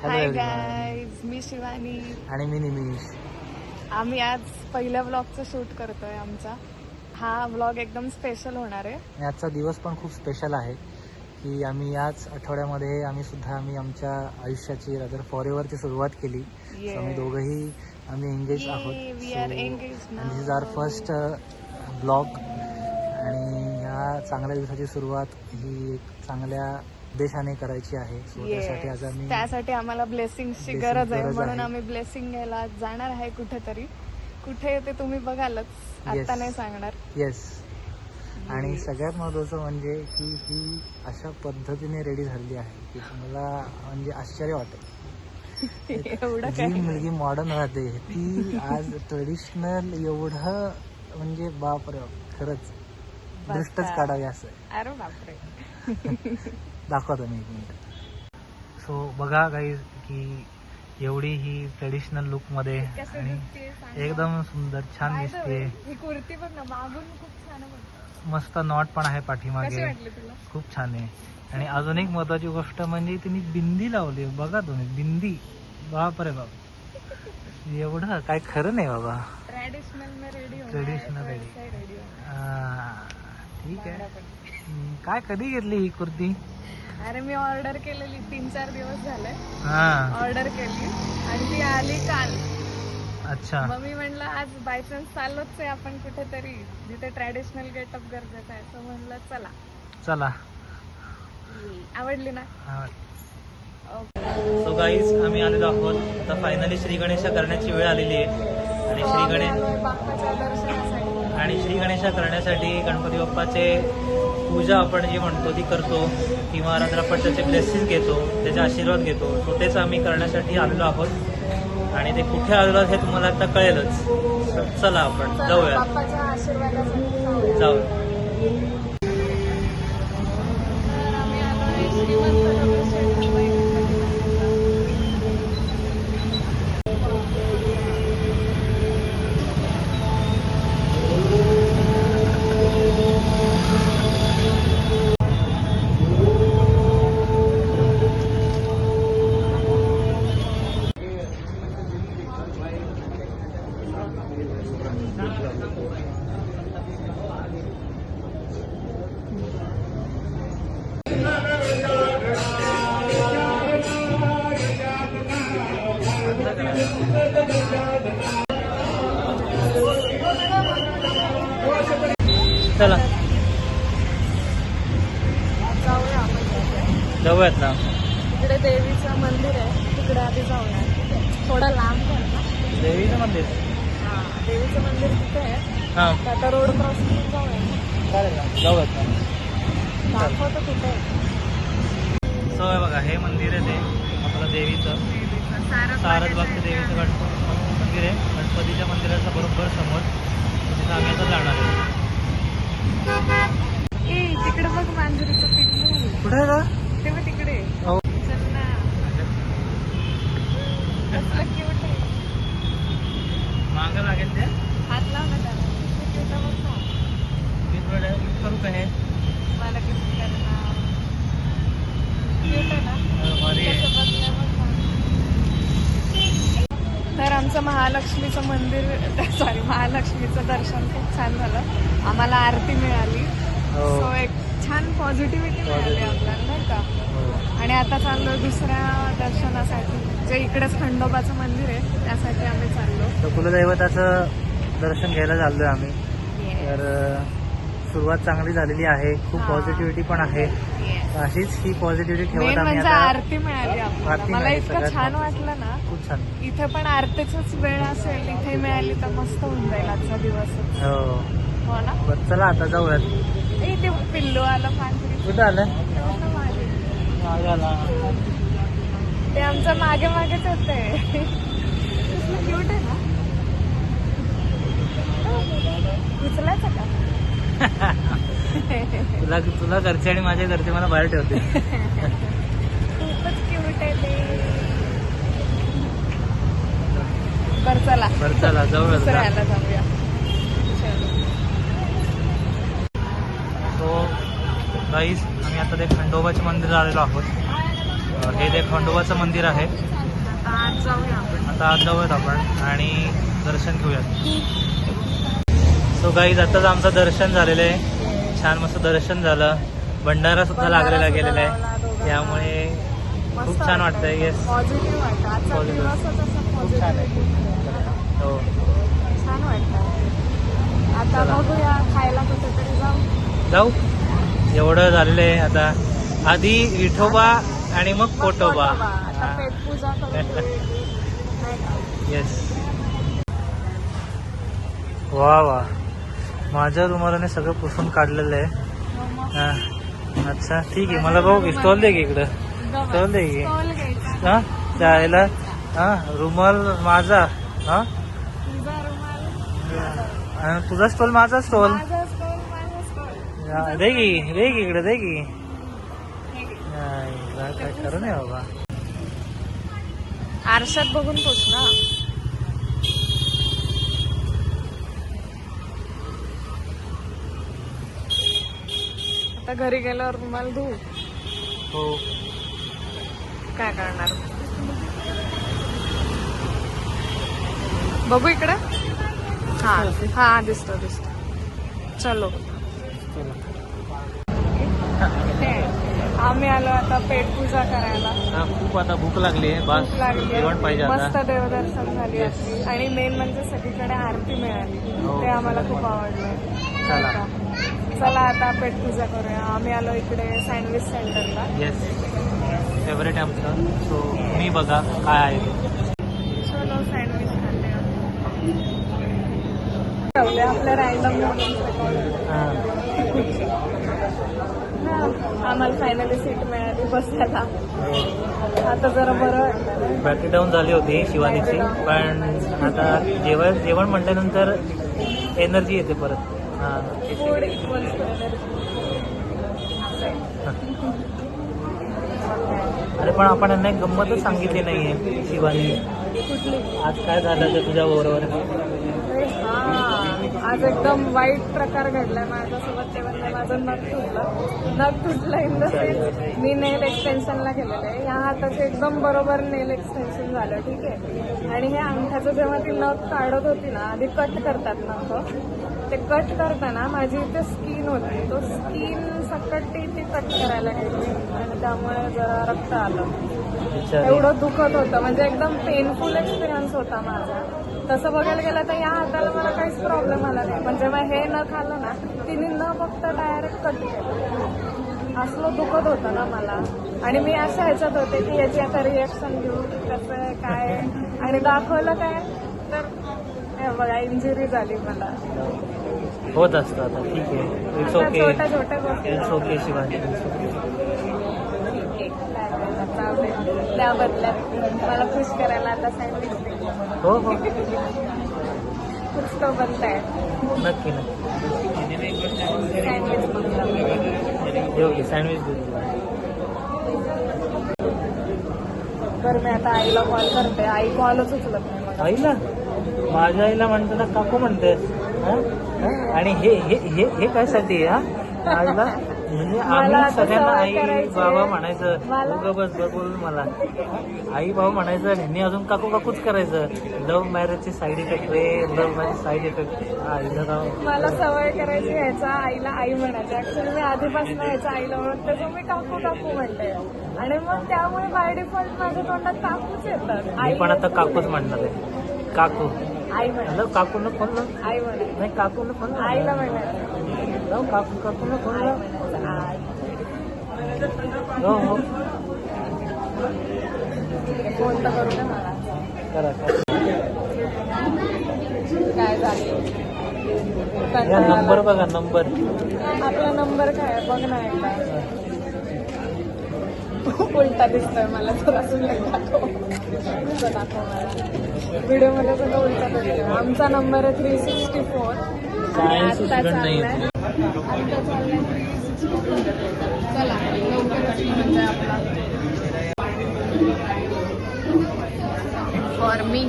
Hi guys, मी शिवानी आणि मी निमिष. आम्ही आज पहिल्या ब्लॉगचं शूट करतोय. आमचा हा ब्लॉग एकदम स्पेशल होणार आहे. आणि आजचा दिवस पण खूप स्पेशल आहे की आम्ही याच आठवड्यामध्ये आम्ही आमच्या आयुष्याची रादर फॉरएव्हरची सुरुवात केली. So आम्ही दोघंही एंगेज आहोत. We are engage now. This is our first blog आणि ह्या चांगल्या दिवसाची सुरुवात ही एक चांगल्या उद्देशाने करायची आहे. त्यासाठी आम्हाला ब्लेसिंगची गरज आहे, म्हणून आम्ही ब्लेसिंग घ्यायला जाणार आहे कुठेतरी. कुठे ते तुम्ही बघालच, आता नाही सांगणार. येस. आणि सगळ्यात महत्त्वाचं म्हणजे की ही अशा पद्धतीने रेडी झालेली आहे की मला म्हणजे आश्चर्य वाटेल. एवढं जी मुलगी मॉडर्न राहते ती आज ट्रेडिशनल एवढं म्हणजे बापरे, खरंच दृष्टच काढावी असं. अरे बापरे. दाखवतो मी एक मिनिट. सो बघा गाईज की एवढी ही ट्रेडिशनल लुक मध्ये आणि एकदम सुंदर छान दिसते. ही कुर्ती बघ ना, मागून खूप छान आहे. मस्त नॉट पण आहे पाठीमागे, कशी वाटली तुला? खूप छान आहे. आणि अजून एक महत्वाची गोष्ट म्हणजे तिने बिंदी लावली. बघा तुम्ही बिंदी, बापरे बाप, एवढं काय खरं नाही बाबा. Traditional ready. ठीक आहे. काय कधी घेतली ही कुर्ती? अरे मी ऑर्डर केलेली 3-4 दिवस झाले. हा, ऑर्डर केली आणि ती आली काल. अच्छा. मग मी म्हणलं आज बाय चान्स चाललोच आहे आपण कुठेतरी जिथे ट्रॅडिशनल गेटअप गरजेचं आहे, तर म्हणलं चला. चला. आवडली ना? सो गाईज आम्ही आलेलो आहोत. आता फायनली श्री गणेशा करण्याची वेळ आलेली आहे आणि बाप्पाच्या दर्शनासाठी आणि श्री गणेशा करण्यासाठी गणपती बाप्पाचे पूजा आपण जी म्हणतो ती करतो किंवा रात्र आपण त्याचे ब्लेसिंग घेतो, त्याचे आशीर्वाद घेतो. सो तेच आम्ही करण्यासाठी आलेलो आहोत आणि ते कुठे आलेलो हे तुम्हाला आता कळेलच. चला आपण जाऊया. बाप्पाच्या आशीर्वादासाठी जाऊया. आम्ही आलोय श्रीमंत दगडूशेठ हलवाई. चला जाऊया आपण. जाऊयात ना. तिकडे देवीचं मंदिर आहे, तिकडे आधी जाऊया. थोडं लांब आहे ना देवीचं मंदिर. हा, देवीचं मंदिर तिथे आहे. हा, आता रोड क्रॉस करून जाऊया. चालेल ना, जाऊयात ना. दाखवतो कुठे आहे. सो हे बघा, हे मंदिर आहे ते आपलं देवीचं सारसबागचं देवीचं मंदिर आहे. गणपतीच्या मंदिराच्या बरोबर समोर तिथे आम्ही आता जाणार आहे. तिकडे बघ मांजरीचं पिल्लू. कुठे आहे का? तेव्हा तिकडे हो. चल ना. कसलं cute आहे. मागं लागेल ते. हात लाव ना त्याला. किती cute आहे बघ ना. गिफ्ट करू का हे? मला गिफ्ट करणार. Cute आहे ना. भारी आहे. कसं बसलंय बघ ना. तर आमचं महालक्ष्मीचं महालक्ष्मीचं दर्शन खूप छान झालं. आम्हाला आरती मिळाली. हो. सो एक छान पॉझिटिव्हिटी मिळाली आपल्याला, नाही का? हो. आणि आता चाललो दुसऱ्या दर्शनासाठी, जे इकडेच खंडोबाचं मंदिर आहे, त्यासाठी आम्ही चाललो. तर कुलदैवताचं दर्शन घ्यायला चाललोय आम्ही. तर सुरुवात चांगली झालेली आहे. खूप पॉझिटिव्हिटी पण आहे. अशीच ही पॉझिटिव्हिटी ठेवत मेन आम्ही म्हणजे आता. आरती मिळाली आपल्याला. आरती मला मिळाली, इतकं सगळ्यात छान महत्त्वाचं. वाटलं ना. खूप छान. इथे पण आरतीचाच वेळ असेल, इथे मिळाली तर मस्त होऊन जाईल आजचा दिवस. हो. हो ना? बरं चला आता जाऊयात. ते पिल्लू आलं पांढरी. कुठं आलं? मागे. आला. ते आमच्या मागे मागेच होते. क्यूट आहे ना. उचलायचं का? तुला घरचे आणि माझ्या घरचे मला बाहेर ठेवते. खूपच क्यूट आहे ते. बरं चला जाऊया. दुसऱ्याला जाऊया. सो गाईज आम्ही आता ते खंडोबाच्या मंदिरात आलेलो आहोत. हे जे खंडोबाचं मंदिर आहे. आता आज जाऊया आपण. आता आज जाऊयात आपण आणि दर्शन घेऊयात. सो गाईज आताच आमचं दर्शन झालेलं आहे. छान मस्त दर्शन झालं. भंडारा सुद्धा लागलेला गेलेला आहे. त्यामुळे खूप छान वाटतंय. येस, पॉझिटिव्ह वाटतं. आजचा Positive. दिवसच असा खूप छान पॉझिटिव्ह. आहे. हो, छान वाटतं. आता चला. बघूया खायला कुठेतरी जाऊ. जाऊ. एवढं झालेलं आहे. आता आधी विठोबा आणि मग पोटोबा. आता पेटपूजा करून येस. वा वा, माझ्या रुमालाने सगळं पुसून काढलेलं आहे. हा, अच्छा ठीक आहे. मला भाऊ स्टॉल दे की इकडं. स्टॉल दे की. स्टॉल घ्यायचा. हा, त्याला हा रुमाल माझा. हा, तुझा रुमाल आणि तुझा स्टॉल माझा स्टॉल. माझा स्टॉल माझा स्टॉल. दे की इकडे दे की. काय करू नये बाबा. आरशात बघून पोच ना. आता घरी गेल्यावर रुमाल धुवू. हो, काय करणार. बघू इकडे. हा हा, दिसतो दिसतो. चलो. आम्ही आलो आता पेटपूजा करायला. खूप आता भूक लागली आहे. बस भूक लागली. जेवण पाहिजे मस्त आता. देवदर्शन झाली आपली. आणि मेन म्हणजे सगळीकडे आरती मिळाली. हो. ते आम्हाला खूप आवडलं. चला. चला आता पेटपूजा करूया. आम्ही आलो इकडे सँडविच सेंटरला. येस, फेवरेट आहे आमचं. सो मी बघा काय आहे ते. चलो सँडविच खाते. ठेवले आपल्या रॅन्डम. आम्हाला फायनली सीट मिळाली बसायला. आता जरा बरं वाटलं. बॅटरी डाऊन झाली होती शिवानीची, पण आता जेवण म्हटल्यानंतर एनर्जी येते परत. हा, फूड इक्वल्स टू एनर्जी. अरे पण आपण यांना एक गंमतच सांगितली नाहीये शिवानी. कुठली. आज काय झालं ते तुझ्या बरोबर. आज एकदम वाईट प्रकार घडलाय माझ्यासोबत. ते म्हणजे माझं नख तुटलं इन द सेन्स मी नेल एक्सटेन्शनला गेलेलं आहे. या हाताचं एकदम बरोबर नेल एक्सटेन्शन झालं. ठीक आहे. आणि हे अंगठ्याचं जेव्हा ती नख काढत होती ना, आधी कट करतात नख. ते कट करताना माझी इथे स्किन होती. तो स्किन सकट ती कट करायला गेली आणि त्यामुळे जरा रक्त आलं. एवढं दुखत होतं. म्हणजे एकदम पेनफुल एक्सपिरियन्स होता माझा. तसं बघायला गेलं तर या हाताला मला काहीच प्रॉब्लेम आला नाही. पण जेव्हा हे न खाल्लं ना, तिने न बघता डायरेक्ट कट केलं. असलं दुखत होतं ना मला. आणि मी अशा ह्याच्यात होते की याची आता रिएक्शन घेऊ कसं काय. आणि दाखवलं काय तर हे बघा इंजुरी झाली मला. होत असतं आता. ठीक आहे. It's okay. छोट्या छोट्या गोष्टी. It's okay Shivani. त्या बदल्यात मला खुश करायला आता सँडविच दे. हो हो, कुछ तो बनता है. नक्की नक्की. सँडविच देऊ की सँडविच देऊ तुला. बरं मी आता आईला कॉल करते. आई कॉलच उचलत नाही मला. आईला, माझ्या आईला म्हणताना काकू म्हणतेस. आणि हे हे हे हे कायसाठी हा आईला. म्हणजे मला आम्ही आता सगळ्यांना सवय आई करायची बाबा आहे. म्हणायचं. मला- उगा बस बोलून मला आई बाबा म्हणायचं. ह्यांनी अजून काकू काकूच करायचं. लव्ह मॅरेजचे साईड इफेक्ट रे. Love marriage side effect. आईला जाऊ. मला सवय करायची ह्याचा आईला आई म्हणायचं. ऍक्च्युली मी आधीपासून ह्याच्या आईला म्हणते तर मी काकू काकू म्हणते. आणि मग त्यामुळे बाय डिफॉल्ट माझ्या तोंडात काकूच येतात. मी पण आता काकूच म्हणणार आहे. काकू. आई म्हणायचं. हॅलो काकून फोन लाव. आई म्हणायचं. नाही काकून फोन लाव. आईला म्हणायचं. लाव काकू काकून फोन आई लाव. म्हणायचं. आई. हो हो, फोन तर करू दे मला. करा करा. काय झालं या नंबर बघा. नंबर आपला नंबर काय आहे बघ ना एकदा. उलटा दिसतोय मला. थोडा दाखव मला. व्हिडिओ मध्ये सगळं उलटा दिसतोय. आमचा नंबर आहे 364. सायन्स स्टुडंट नाही आता चाललाय 364. चला लवकरच म्हणजे आपला for me.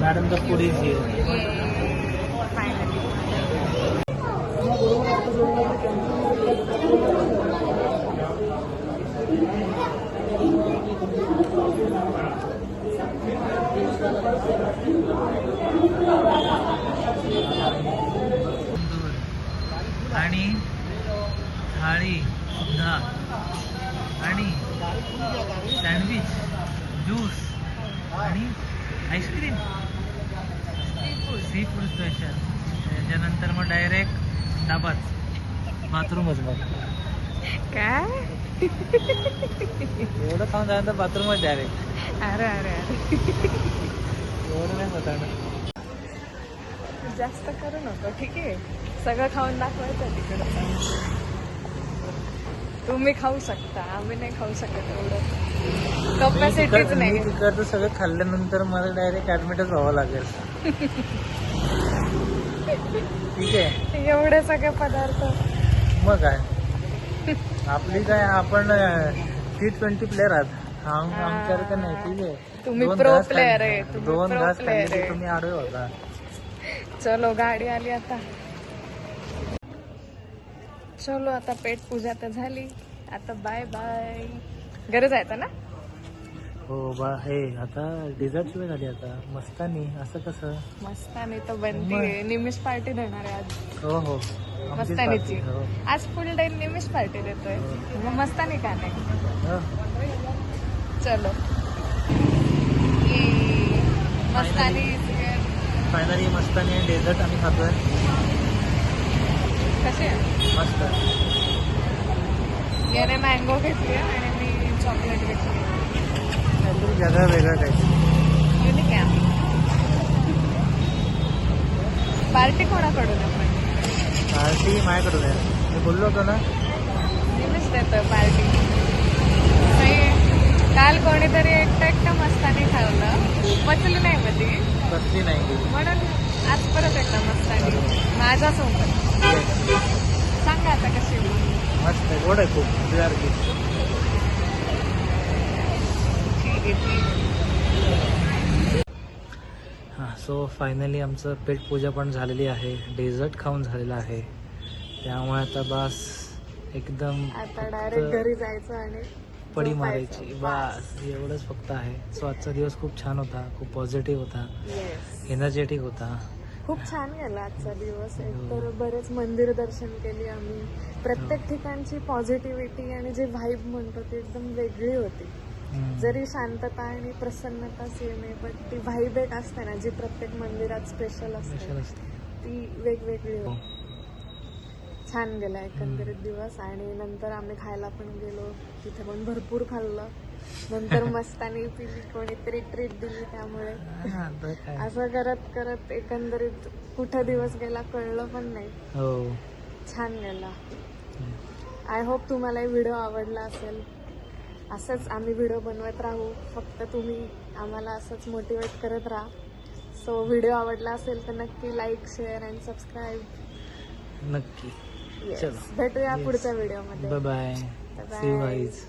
Madam the food is here. Finally आणि थाळी सुद्धा आणि सँडविच ज्यूस आणि आईस्क्रीम सी फूड स्पेशल. त्याच्यानंतर मग डायरेक्ट डाबाच बाथरूमच मग काय एवढं खाऊन झालं तर बाथरूमच डायरेक्ट. अरे अरे अरे एवढं नाही होता ना. जास्त करू नको ठीक आहे. सगळं खाऊन दाखवायचं तिकडं. तुम्ही खाऊ शकता आम्ही नाही खाऊ शकत एवढं कपॅसिटीच नाही. तिकडचं सगळं खाल्ल्यानंतर मला डायरेक्ट ऍडमिटच व्हावं लागेल. ठीक आहे एवढे सगळे पदार्थ. मग काय आपली काय आपण T20 प्लेअर आहात. आमच्यासारखं नाही. ठीक आहे तुम्ही दोन प्रो घास प्लेअर खाल्ले- आहे. तुम्ही दोन प्रो घास प्लेअर खाल्ले की आहे. तुम्ही आडवे होता. चलो गाडी आली आता. चलो आता पेट पूजा तर झाली. आता बाय बाय. घरी जायचं ना. हो बा हे आता डिझर्टची वेळ झाली. आता मस्तानी असं कसं मस्तानी तर बनती आहे. निमिष पार्टी देणार आहे आज. हो हो आमचीच मस्तानीची party. हो. आज फुल डे निमिष पार्टी देतोय. मग मस्तानी का नाही. हो. चलो ये मस्तानी फायनली मस्तानी डेझर्ट आम्ही खातोय. कसे मस्त याने मँगो घेतली आणि मी चॉकलेट घेतली. काहीतरी जगा वेगळं काही. युनिक आहे. पार्टी कोणाकडून आपण पार्टी माझ्याकडून आहे. मी बोललो होतो ना. नेहमीच देतोय पार्टी. काल कोणीतरी एकटं मस्तानी खाल्लं पचली नाही मध्ये कसली नाही गेली. म्हणून आज परत एकदा मस्तानी माझ्यासोबत. सांगा आता कशी मस्त आहे. गोड आहे खूप तुझ्यासारखी. हां सो फायनली आमचं पेट पूजा पण झालेली आहे. डेझर्ट खाऊन झालेलं आहे. त्यामुळे आता बस एकदम आता डायरेक्ट घरी जायचं आणि पडी झोपायचं. मारायची बस एवढंच फक्त आहे. सो आजचा दिवस खूप छान होता. खूप पॉझिटिव्ह होता. येस एनर्जेटिक होता. खूप छान गेला आजचा दिवस. एकतर बरेच मंदिर दर्शन केली आम्ही. प्रत्येक ठिकाणची पॉझिटिव्हिटी आणि जे व्हाईब म्हणतो ती एकदम वेगळी होती. जरी शांतता आणि प्रसन्नता सेम आहे पण ती व्हाईब एक असते ना जी प्रत्येक मंदिरात स्पेशल असते ती वेगवेगळी होती. छान गेला एकंदरीत दिवस. आणि नंतर आम्ही खायला पण गेलो. तिथे पण भरपूर खाल्लं. नंतर मस्तानी पिली. कोणीतरी ट्रीट दिली. त्यामुळे असं करत करत एकंदरीत कुठं दिवस गेला कळलं पण नाही. हो छान गेला. आय होप तुम्हाला व्हिडिओ आवडला असेल. असंच आम्ही व्हिडिओ बनवत राहू. फक्त तुम्ही आम्हाला असंच मोटिवेट करत राहा. सो व्हिडिओ आवडला असेल तर नक्की लाईक शेअर अँड सबस्क्राईब. नक्की. Yes. चलो भेटूया पुढच्या व्हिडिओमध्ये. Bye bye. See you guys.